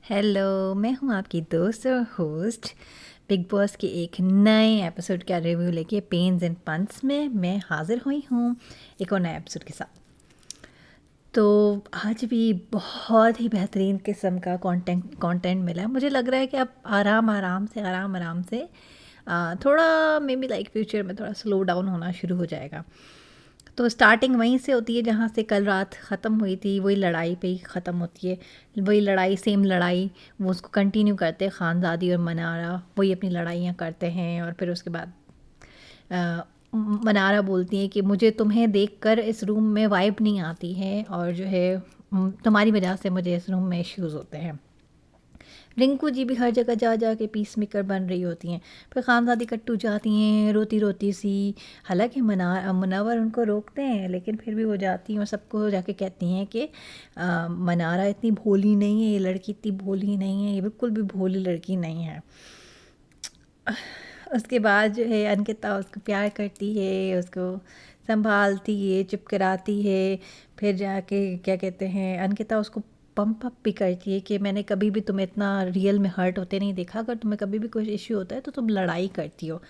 Hello, मैं हूँ आपकी दोस्त और होस्ट बिग बॉस के एक नए एपिसोड का रिव्यू लेके पेन्स एंड पंस में मैं हाज़िर हुई हूँ एक और नए एपिसोड के साथ। तो आज भी बहुत ही बेहतरीन किस्म का कंटेंट मिला है। मुझे लग रहा है कि अब आराम से थोड़ा मे बी लाइक फ्यूचर में थोड़ा स्लो डाउन होना शुरू हो जाएगा। तो स्टार्टिंग वहीं से होती है जहाँ से कल रात ख़त्म हुई थी, वही लड़ाई पे ही ख़त्म होती है। वही लड़ाई, सेम लड़ाई वो उसको कंटिन्यू करते हैं। खानज़ादी और मनारा वही अपनी लड़ाइयाँ करते हैं और फिर उसके बाद मनारा बोलती हैं कि मुझे तुम्हें देखकर इस रूम में वाइब नहीं आती है और जो है तुम्हारी वजह से मुझे इस रूम में इश्यूज़ होते हैं। रिंकू जी भी हर जगह जा जा के पीस मेकर बन रही होती हैं। फिर खानज़ादी कट्टू जाती हैं रोती रोती सी। हालांकि मुनव्वर उनको रोकते हैं लेकिन फिर भी वो जाती हैं और सबको जाके कहती हैं कि मनारा इतनी भोली नहीं है, ये लड़की इतनी भोली नहीं है, ये बिल्कुल भी भोली लड़की नहीं है। उसके बाद जो है अंकिता उसको प्यार करती है, उसको संभालती है, चुप कराती है। फिर जाके क्या कहते हैं, अंकिता उसको पंप अप भी करती है कि मैंने कभी भी तुम्हें इतना रियल में हर्ट होते नहीं देखा, अगर तुम्हें कभी भी कोई इश्यू होता है तो तुम लड़ाई करती हो।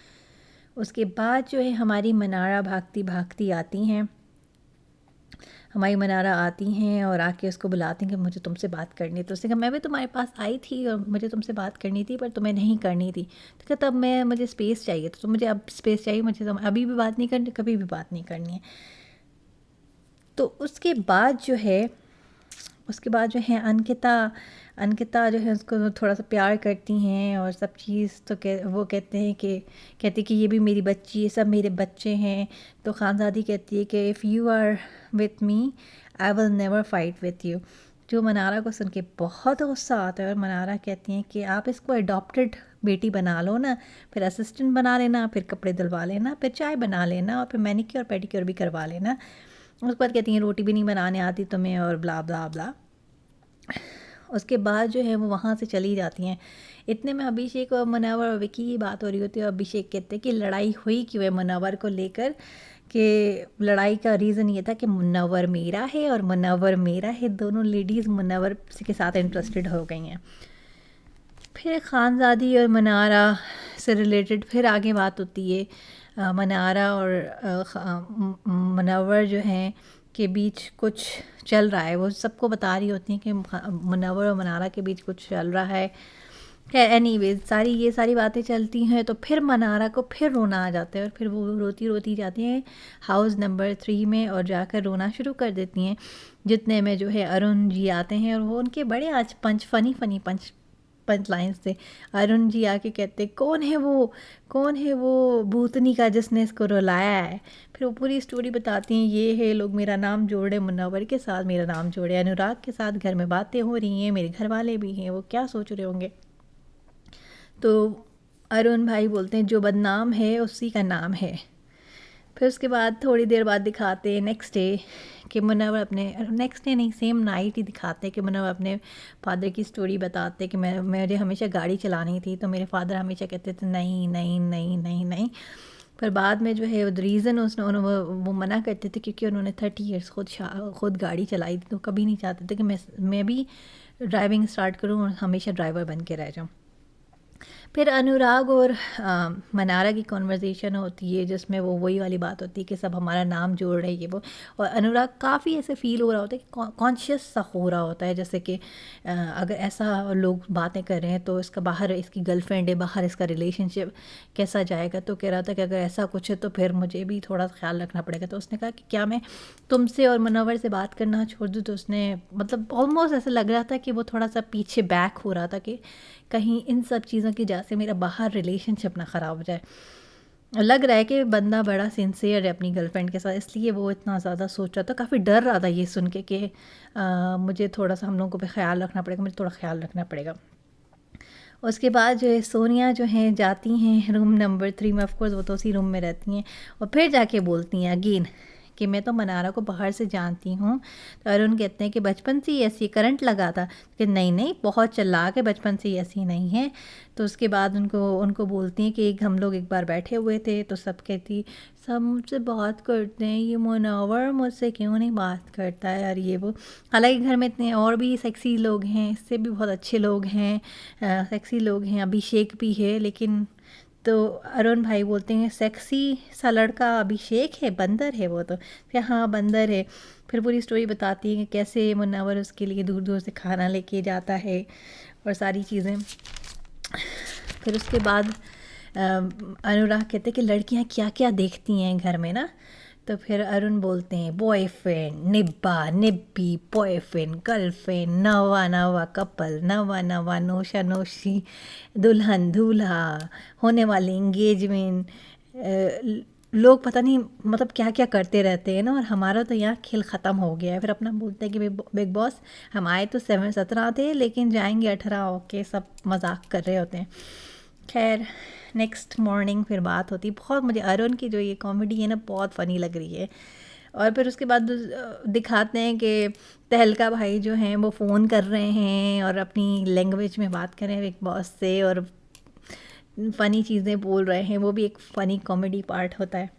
उसके बाद जो है हमारी मनारा भागती भागती आती हैं, हमारी मनारा आती हैं और आके उसको बुलाती हैं कि मुझे तुमसे बात करनी है। तो उसने कहा मैं भी तुम्हारे पास आई थी और मुझे तुमसे बात करनी थी पर तुम्हें नहीं करनी थी। तो कहता तब मैं मुझे स्पेस चाहिए, तो मुझे अब स्पेस चाहिए, मुझे अभी भी बात नहीं करनी, कभी भी बात नहीं करनी है। तो उसके बाद जो है अंकिता जो है उसको थोड़ा सा प्यार करती हैं और सब चीज़। तो वो कहती कि ये भी मेरी बच्ची है, सब मेरे बच्चे हैं। तो खानज़ादी कहती है कि if you are with me I will never fight with you. जो मनारा को सुन के बहुत गुस्सा आता है और मनारा कहती हैं कि आप इसको अडॉप्टेड बेटी बना लो ना, फिर असिस्टेंट बना लेना, फिर कपड़े धुलवा लेना, फिर चाय बना लेना और फिर मैनिक्योर पेडिक्योर भी करवा लेना। उसके बाद कहती हैं रोटी भी नहीं बनाने आती तुम्हें और ब्ला ब्ला ब्ला। उसके बाद जो है वो वहाँ से चली जाती हैं। इतने में अभिषेक और मुनव्वर और विकी की बात हो रही होती है और अभिषेक कहते हैं कि लड़ाई हुई क्यों है मुनव्वर को लेकर, कि लड़ाई का रीज़न ये था कि मुनव्वर मेरा है और मुनव्वर मेरा है। दोनों लेडीज़ मुनव्वर के साथ इंटरेस्टेड हो गई हैं। फिर खानज़ादी और मनारा से रिलेटेड फिर आगे बात होती है। मनारा और मुनव्वर जो हैं के बीच कुछ चल रहा है, वो सबको बता रही होती हैं कि मुनव्वर और मनारा के बीच कुछ चल रहा है। एनीवेज ये सारी बातें चलती हैं तो फिर मनारा को फिर रोना आ जाता है और फिर वो रोती रोती जाती हैं हाउस नंबर 3 में और जाकर रोना शुरू कर देती हैं। जितने में जो है अरुण जी आते हैं और वो उनके बड़े आज फनी पंच लाइन्स थे। अरुण जी आके कहते कौन है वो भूतनी का जिसने इसको रुलाया है। फिर वो पूरी स्टोरी बताती हैं, ये है लोग मेरा नाम जोड़े, मुनव्वर के साथ मेरा नाम जोड़े, अनुराग के साथ घर में बातें हो रही हैं, मेरे घर वाले भी हैं, वो क्या सोच रहे होंगे। तो अरुण भाई बोलते हैं जो बदनाम है उसी का नाम है। फिर उसके बाद थोड़ी देर बाद दिखाते हैं नेक्स्ट डे कि मुनव्वर अपने, नेक्स्ट डे नहीं सेम नाइट ही दिखाते हैं कि मुनव्वर अपने फादर की स्टोरी बताते हैं कि मुझे हमेशा गाड़ी चलानी थी तो मेरे फादर हमेशा कहते थे नहीं नहीं नहीं नहीं नहीं। पर बाद में जो है रीज़न वो मना करते थे क्योंकि उन्होंने 30 ईयर्स खुद गाड़ी चलाई थी, तो कभी नहीं चाहते थे कि मैं भी ड्राइविंग स्टार्ट करूँ और हमेशा ड्राइवर बन के रह जाऊँ। फिर अनुराग और मनारा की कॉन्वर्जेसन होती है जिसमें वो वही वाली बात होती है कि सब हमारा नाम जोड़ रहे हैं ये वो। और अनुराग काफ़ी ऐसे फील हो रहा होता है कि कॉन्शियस सा हो रहा होता है, जैसे कि अगर ऐसा लोग बातें कर रहे हैं तो इसका बाहर इसकी गर्लफ्रेंड है, बाहर इसका रिलेशनशिप कैसा जाएगा। तो कह रहा था कि अगर ऐसा कुछ है तो फिर मुझे भी थोड़ा ख्याल रखना पड़ेगा। तो उसने कहा कि क्या मैं तुमसे और मुनव्वर से बात करना छोड़ दूँ। तो उसने मतलब ऑलमोस्ट ऐसा लग रहा था कि वो थोड़ा सा पीछे बैक हो रहा था कि कहीं इन सब चीज़ों की वजह से मेरा बाहर रिलेशनशिप ना ख़राब हो जाए। लग रहा है कि बंदा बड़ा सिंसियर है अपनी गर्लफ्रेंड के साथ, इसलिए वो इतना ज़्यादा सोच रहा था। काफ़ी डर रहा था ये सुन के कि मुझे थोड़ा सा हम लोगों को पे ख्याल रखना पड़ेगा, मुझे थोड़ा ख्याल रखना पड़ेगा। उसके बाद जो है सोनिया जो हैं जाती हैं रूम नंबर 3 में, ऑफकोर्स वो तो उसी रूम में रहती हैं और फिर जाके बोलती हैं अगेन कि मैं तो मनारा को बाहर से जानती हूँ। तो अरुण कहते हैं कि बचपन से ही ऐसी करंट लगा था, कि नहीं नहीं बहुत चालाक है, बचपन से ही ऐसी नहीं है। तो उसके बाद उनको बोलती हैं कि हम लोग एक बार बैठे हुए थे तो सब कहती सब मुझसे बात करते हैं, ये मुनव्वर मुझसे क्यों नहीं बात करता है यार ये वो। हालांकि घर में इतने और भी सेक्सी लोग हैं, इससे भी बहुत अच्छे लोग हैं, सेक्सी लोग हैं, अभिषेक भी है, लेकिन तो अरुण भाई बोलते हैं सेक्सी सा लड़का अभिषेक है, बंदर है वो तो, क्या हाँ बंदर है। फिर पूरी स्टोरी बताती है कि कैसे मुनव्वर उसके लिए दूर दूर से खाना लेके जाता है और सारी चीज़ें। फिर उसके बाद अनुराग कहते हैं कि लड़कियां क्या क्या देखती हैं घर में ना। तो फिर अरुण बोलते हैं बॉयफ्रेंड, निब्बा निब्बी, बॉयफ्रेंड गर्लफ्रेंड, नवा नवा कपल, नवा नवा नोशा नोशी, दुल्हन दूल्हा, होने वाली इंगेजमेंट, लोग पता नहीं मतलब क्या क्या करते रहते हैं ना। और हमारा तो यहाँ खेल ख़त्म हो गया है। फिर अपना बोलते हैं कि बिग बॉस हम आए तो 17 थे लेकिन जाएंगे 18 होके, सब मजाक कर रहे होते हैं। खैर नेक्स्ट मॉर्निंग फिर बात होती, बहुत मुझे अरुण की जो ये कॉमेडी है ना बहुत फ़नी लग रही है। और फिर उसके बाद दिखाते हैं कि तहलका भाई जो हैं वो फ़ोन कर रहे हैं और अपनी लैंग्वेज में बात कर रहे हैं बिग बॉस से और फ़नी चीज़ें बोल रहे हैं, वो भी एक फ़नी कॉमेडी पार्ट होता है,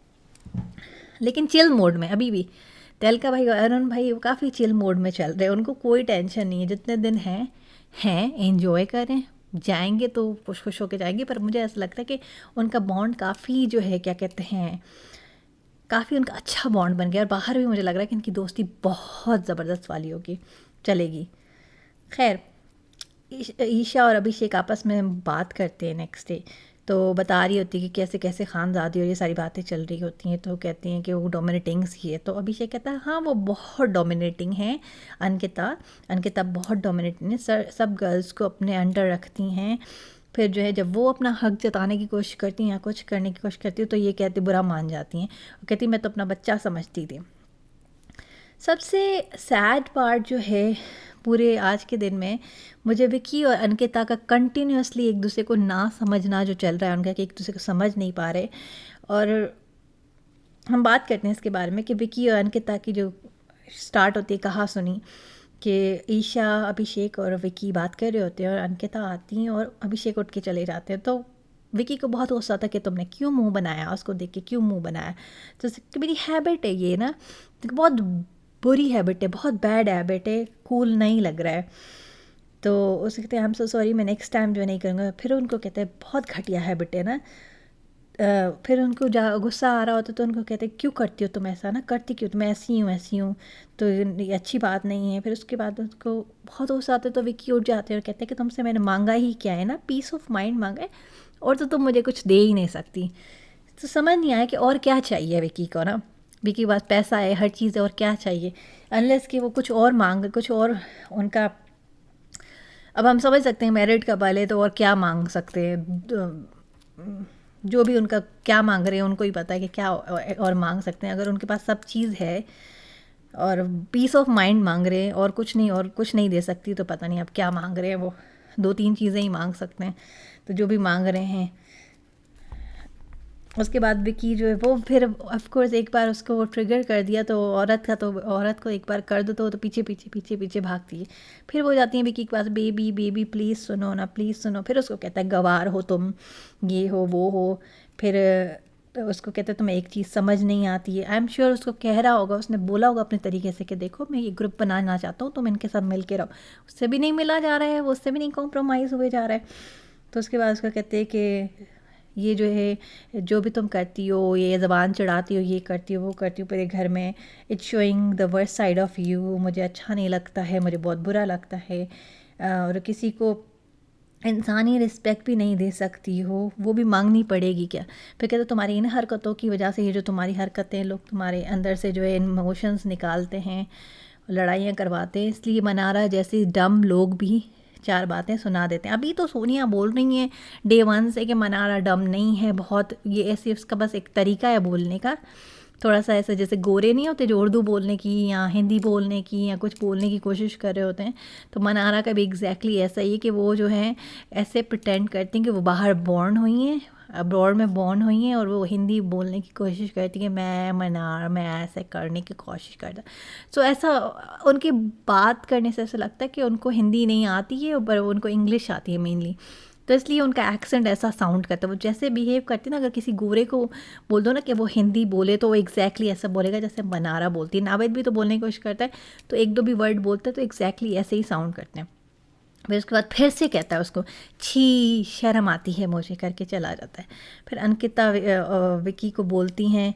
लेकिन चिल मोड में। अभी भी तहलका भाई और अरुण भाई वो काफ़ी चिल मोड में चल रहे हैं, उनको कोई टेंशन नहीं है, जितने दिन हैं एंजॉय करें, जाएंगे तो खुश खुश होके जाएंगे। पर मुझे ऐसा लगता है कि उनका बॉन्ड काफ़ी जो है क्या कहते हैं, काफ़ी उनका अच्छा बॉन्ड बन गया। और बाहर भी मुझे लग रहा है कि इनकी दोस्ती बहुत ज़बरदस्त वाली होगी, चलेगी। खैर ईशा और अभिषेक आपस में बात करते हैं नेक्स्ट डे, तो बता रही होती है कि कैसे कैसे खानज़ादी और ये सारी बातें चल रही होती हैं। तो कहती हैं कि वो डोमिनेटिंग सी है। तो अभिषेक कहता है हाँ वो बहुत डोमिनेटिंग है, अंकिता बहुत डोमिनेटिंग है, सब गर्ल्स को अपने अंडर रखती हैं। फिर जो है जब वो अपना हक जताने की कोशिश करती हैं या कुछ करने की कोशिश करती है तो ये कहती बुरा मान जाती हैं और कहती मैं तो अपना बच्चा समझती थी। सबसे सैड पार्ट जो है पूरे आज के दिन में मुझे विकी और अंकिता का कंटिन्यूसली एक दूसरे को ना समझना जो चल रहा है उनका, कि एक दूसरे को समझ नहीं पा रहे। और हम बात करते हैं इसके बारे में कि विकी और अंकिता की जो स्टार्ट होती है कहा सुनी कि ईशा अभिषेक और विकी बात कर रहे होते हैं और अंकिता आती हैं और अभिषेक उठ के चले जाते हैं। तो विकी को बहुत गुस्सा था कि तुमने क्यों मुंह बनाया, उसको देख के क्यों मुंह बनाया। तो मेरी हैबिट है ये ना, बहुत बुरी हैबिट है, बहुत बैड हैबिट है, कूल नहीं लग रहा है। तो उससे कहते हैं आई एम सो सॉरी, मैं नेक्स्ट टाइम जो नहीं करूँगा। फिर उनको कहते हैं बहुत घटिया हैबिट है ना। फिर उनको गुस्सा आ रहा होता तो उनको कहते क्यों करती हो तुम ऐसा, ना करती क्यों, तुम ऐसी हूँ तो ये अच्छी बात नहीं है। फिर उसके बाद उसको बहुत गुस्सा आता है तो विकी उठ जाते हैं और कहते हैं कि तुमसे मैंने मांगा ही क्या है ना, पीस ऑफ माइंड मांगा है और तो तुम मुझे कुछ दे ही नहीं सकती। तो समझ नहीं आया कि और क्या चाहिए विकी को ना, विकी के पास पैसा है, हर चीज़ है, और क्या चाहिए, अनलेस कि वो कुछ और मांग, कुछ और उनका। अब हम समझ सकते हैं मैरिड कपल है तो और क्या मांग सकते हैं, जो भी उनका क्या मांग रहे हैं उनको ही पता है कि क्या और मांग सकते हैं। अगर उनके पास सब चीज़ है और पीस ऑफ माइंड मांग रहे हैं और कुछ नहीं दे सकती तो पता नहीं अब क्या मांग रहे हैं। वो 2-3 चीज़ें ही मांग सकते हैं, तो जो भी मांग रहे हैं। उसके बाद विकी जो है वो फिर ऑफ कोर्स एक बार उसको वो ट्रिगर कर दिया तो औरत को एक बार कर दो तो पीछे भागती है। फिर वो जाती है विकी के पास, बेबी प्लीज़ सुनो ना, प्लीज़ सुनो। फिर उसको कहता है गवार हो तुम, ये हो वो हो। फिर उसको कहते हैं तुम्हें एक चीज़ समझ नहीं आती है। आई एम श्योर उसको कह रहा होगा, उसने बोला होगा अपने तरीके से कि देखो मैं ये ग्रुप बनाना चाहता हूँ, तुम इनके साथ मिल के रहो। उससे भी नहीं मिला जा रहा है, वो उससे भी नहीं कॉम्प्रोमाइज़ हुए जा रहा है। तो उसके बाद उसको कहते हैं कि ये जो है जो भी तुम करती हो, ये ज़बान चढ़ाती हो, ये करती हो वो करती हो पूरे घर में, it's showing the worst side of you, मुझे अच्छा नहीं लगता है, मुझे बहुत बुरा लगता है। और किसी को इंसानी रिस्पेक्ट भी नहीं दे सकती हो, वो भी मांगनी पड़ेगी क्या। फिर कहते तुम्हारी इन हरकतों की वजह से, ये जो तुम्हारी हरकतें लोग तुम्हारे अंदर से जो है इमोशंस निकालते हैं, लड़ाइयाँ करवाते हैं, इसलिए मनारा जैसे डम लोग भी 4 बातें सुना देते हैं। अभी तो सोनिया बोल रही हैं डे 1 से कि मनारा डम नहीं है, बहुत ये ऐसे उसका बस एक तरीका है बोलने का, थोड़ा सा ऐसा जैसे गोरे नहीं होते जो उर्दू बोलने की या हिंदी बोलने की या कुछ बोलने की कोशिश कर रहे होते हैं, तो मनारा का भी एग्जैक्टली ऐसा ही है कि वो जो है ऐसे प्रिटेंड करती हैं कि वो बाहर बॉर्न हुई हैं अब्रॉड में बॉर्न हुई हैं और वो हिंदी बोलने की कोशिश करती है, मैं मनार, मैं ऐसे करने की कोशिश करता। सो ऐसा उनकी बात करने से ऐसा लगता है कि उनको हिंदी नहीं आती है, पर उनको इंग्लिश आती है मेनली, तो इसलिए उनका एक्सेंट ऐसा साउंड करता है। वो जैसे बिहेव करती है ना, अगर किसी गोरे को बोल दो ना कि वो हिंदी बोले तो वो एग्जैक्टली ऐसा बोलेगा जैसे बनारा बोलती है। नावेद भी तो बोलने की कोशिश करता है, तो एक दो भी वर्ड बोलता है तो एग्जैक्टली ऐसे ही साउंड करते हैं। फिर उसके बाद फिर से कहता है उसको, छी शर्म आती है मुझे, करके चला जाता है। फिर अंकिता विकी को बोलती हैं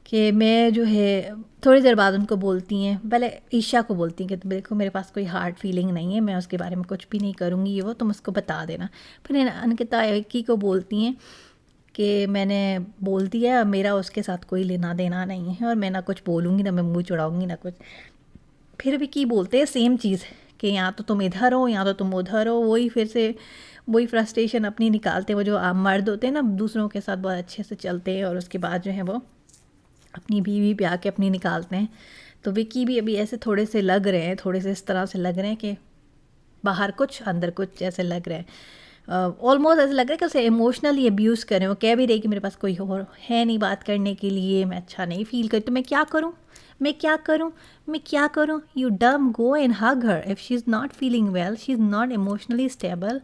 कि मैं जो है, थोड़ी देर बाद उनको बोलती हैं, पहले ईशा को बोलती हैं कि देखो मेरे पास कोई हार्ड फीलिंग नहीं है, मैं उसके बारे में कुछ भी नहीं करूँगी, ये वो तुम उसको बता देना। फिर अंकिता विकी को बोलती हैं कि मैंने बोल दिया, मेरा उसके साथ कोई लेना देना नहीं है और मैं ना कुछ बोलूँगी, ना मैं मुँह चढ़ाऊँगी, ना कुछ। फिर विकी बोलते हैं सेम चीज़ कि यहाँ तो तुम इधर हो, यहाँ तो तुम उधर हो, वही फिर से वही फ्रस्ट्रेशन अपनी निकालते हैं। वो जो मर्द होते हैं ना, दूसरों के साथ बहुत अच्छे से चलते हैं और उसके बाद जो है वो अपनी बीवी पे आके अपनी निकालते हैं। तो विकी भी अभी ऐसे थोड़े से लग रहे हैं, थोड़े से इस तरह से लग रहे हैं कि बाहर कुछ अंदर कुछ ऐसे लग रहे हैं। ऑलमोस्ट ऐसे लग रहा है कि उसे इमोशनली अब्यूज़ करें। वो कह भी रही कि मेरे पास कोई और है नहीं बात करने के लिए, मैं अच्छा नहीं फील करती, तो मैं क्या करूँ, मैं क्या करूँ, मैं क्या करूँ। यू डम go and hug her if she is not feeling well, she is not emotionally stable.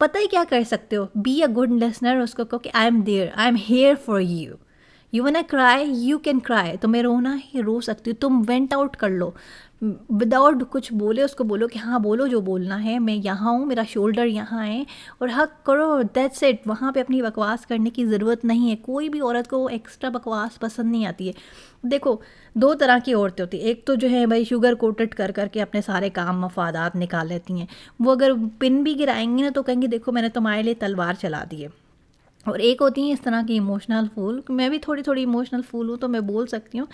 पता ही क्या कर सकते हो, बी अ गुड लिसनर, उसको कहो कि I am there, I am here for you, you want cry you can cry, तुम्हें रोना है रो सकती हो, तुम वेंट आउट कर लो विदाउट कुछ बोले। उसको बोलो कि हाँ बोलो जो बोलना है, मैं यहाँ हूँ, मेरा शोल्डर यहाँ है, और हक करो, दैट्स इट। वहाँ पे अपनी बकवास करने की ज़रूरत नहीं है। कोई भी औरत को एक्स्ट्रा बकवास पसंद नहीं आती है। देखो दो तरह की औरतें होती हैं, एक तो जो है भाई शुगर कोटेड कर करके अपने सारे काम मफादात निकाल लेती हैं, वो अगर पिन भी गिराएंगी ना तो कहेंगी देखो मैंने तुम्हारे लिए तलवार चला दी है। और एक होती है इस तरह की इमोशनल फूल, मैं भी थोड़ी थोड़ी इमोशनल फूल हूँ, तो मैं बोल सकती हूँ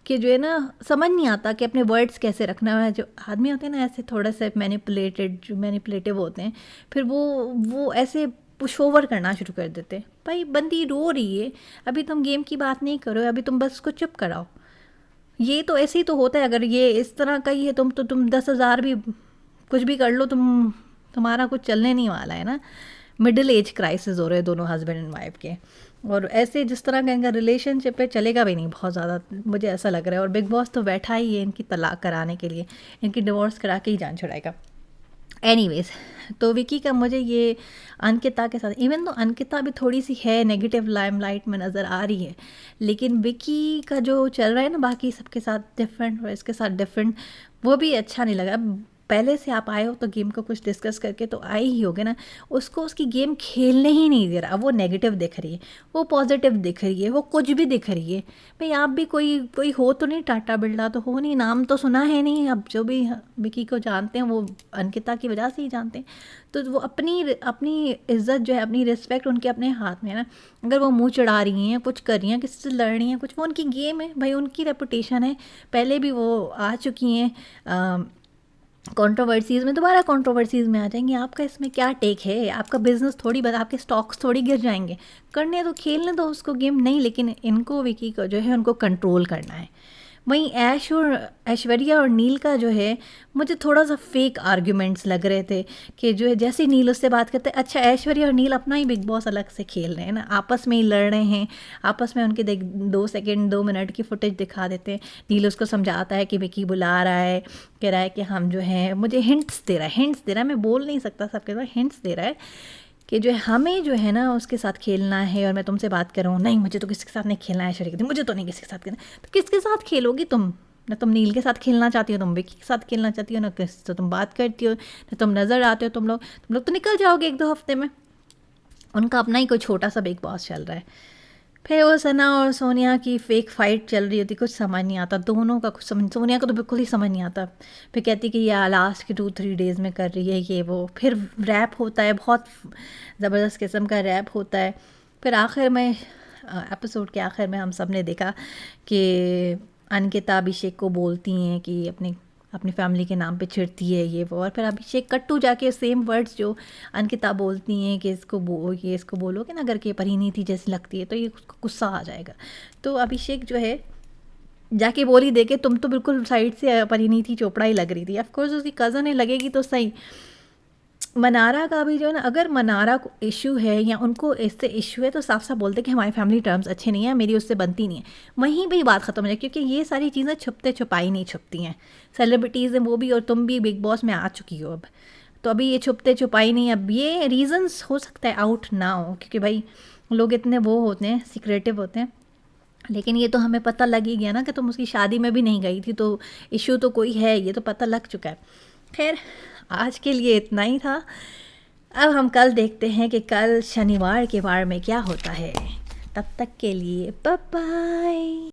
कि जो है ना समझ नहीं आता कि अपने वर्ड्स कैसे रखना है। जो आदमी होते हैं ना ऐसे थोड़ा सा मैनिपुलेटिव होते हैं, फिर वो ऐसे पुश ओवर करना शुरू कर देते हैं। भाई बंदी रो रही है, अभी तुम गेम की बात नहीं करो, अभी तुम बस उसको चुप कराओ। ये तो ऐसे ही तो होता है, अगर ये इस तरह का ही है तुम 10,000 भी कुछ भी कर लो, तुम्हारा कुछ चलने नहीं वाला है ना। मिडिल एज क्राइसिस हो रहे हैं दोनों हस्बैंड एंड वाइफ के, और ऐसे जिस तरह का इनका रिलेशनशिप है चलेगा भी नहीं बहुत ज़्यादा, मुझे ऐसा लग रहा है। और बिग बॉस तो बैठा ही है इनकी तलाक कराने के लिए, इनकी डिवोर्स करा के ही जान छुड़ाएगा। एनीवेज, तो विकी का मुझे ये अंकिता के साथ, इवन तो अंकिता भी थोड़ी सी है नेगेटिव लाइमलाइट में नज़र आ रही है, लेकिन विकी का जो चल रहा है ना बाकी सबके साथ डिफरेंट और इसके साथ डिफरेंट, वो भी अच्छा नहीं लगा। पहले से आप आए हो तो गेम को कुछ डिस्कस करके तो आए ही होगे ना, उसको उसकी गेम खेलने ही नहीं दे रहा। वो नेगेटिव दिख रही है, वो पॉजिटिव दिख रही है, वो कुछ भी दिख रही है। भाई आप भी कोई हो तो नहीं, टाटा बिरला तो हो नहीं, नाम तो सुना है नहीं। अब जो भी विकी को जानते हैं वो अंकिता की वजह से ही जानते हैं, तो वो अपनी इज्जत जो है, अपनी रिस्पेक्ट उनके अपने हाथ में है ना। अगर वो मुंह चढ़ा रही हैं, कुछ कर रही हैं, किसी से लड़ रही हैं, कुछ, वो उनकी गेम है भाई, उनकी रेपुटेशन है। पहले भी वो आ चुकी हैं कंट्रोवर्सीज़ में, दोबारा कंट्रोवर्सीज़ में आ जाएंगे। आपका इसमें क्या टेक है, आपका बिजनेस थोड़ी बता, आपके स्टॉक्स थोड़ी गिर जाएंगे। करने तो खेलने दो उसको गेम, नहीं लेकिन इनको विकी को जो है उनको कंट्रोल करना है। वहीं ऐश्वर्या और नील का जो है, मुझे थोड़ा सा फेक आर्ग्यूमेंट्स लग रहे थे कि जो है जैसे नील उससे बात करते हैं, अच्छा ऐश्वर्या और नील अपना ही बिग बॉस अलग से खेल रहे हैं ना, आपस में ही लड़ रहे हैं, आपस में उनके 2 मिनट की फुटेज दिखा देते हैं। नील उसको समझाता है कि विकी बुला रहा है, कह रहा है कि हम जो हैं, मुझे हिंट्स दे रहा है, मैं बोल नहीं सकता सबके साथ, हिंट्स दे रहा है कि जो है हमें जो है ना उसके साथ खेलना है, और मैं तुमसे बात कर रहा हूँ, नहीं मुझे तो किसी के साथ नहीं खेलना है। ऐश्वर्या, मुझे तो नहीं किसी के साथ खेलना। तो किसके साथ खेलोगी तुम? ना तुम नील के साथ खेलना चाहती हो, तुम विकी के साथ खेलना चाहती हो, ना किस तो तुम बात करती हो, ना तुम नज़र आते हो। तुम लोग तो निकल जाओगे 1-2 हफ्ते में। उनका अपना ही कोई छोटा सा बिग बॉस चल रहा है। फिर वो सना और सोनिया की फेक फाइट चल रही होती, कुछ समझ नहीं आता दोनों का, कुछ समझ, सोनिया को तो बिल्कुल ही समझ नहीं आता। फिर कहती कि ये लास्ट के 2-3 डेज़ में कर रही है ये वो। फिर रैप होता है, बहुत ज़बरदस्त किस्म का रैप होता है। फिर आखिर में एपिसोड के आखिर में हम सब ने देखा कि अंकिता अभिषेक को बोलती हैं कि अपनी फैमिली के नाम पे चिढ़ती है ये वो, और फिर अभिषेक कट्टू जाके सेम वर्ड्स जो अंकिता बोलती हैं कि इसको बोलोगे ना अगर कि परिणीति जैसी लगती है तो ये उसको गुस्सा आ जाएगा। तो अभिषेक जो है जाके बोली दे के तुम तो बिल्कुल साइड से परिणीति चोपड़ा ही लग रही थी। ऑफकोर्स उसकी कज़न है, लगेगी तो सही, मनारा का भी जो है ना, अगर मनारा को इशू है या उनको इससे इशू है तो साफ साफ बोलते कि हमारे फैमिली टर्म्स अच्छे नहीं हैं, मेरी उससे बनती नहीं है, वहीं पे ही बात ख़त्म हो जाए। क्योंकि ये सारी चीज़ें छुपते छुपाई नहीं छुपती हैं। सेलिब्रिटीज़ हैं वो भी, और तुम भी बिग बॉस में आ चुकी हो अब, तो अभी ये छुपते छुपाई नहीं। अब ये रीज़न्स हो सकता है आउट ना हो, क्योंकि भाई लोग इतने वो होते हैं, सिक्रेटिव होते हैं। लेकिन ये तो हमें पता लग ही गया ना कि तुम उसकी शादी में भी नहीं गई थी, तो इशू तो कोई है, ये तो पता लग चुका है। खैर, आज के लिए इतना ही था। अब हम कल देखते हैं कि कल शनिवार के वार में क्या होता है। तब तक के लिए बाय बाय।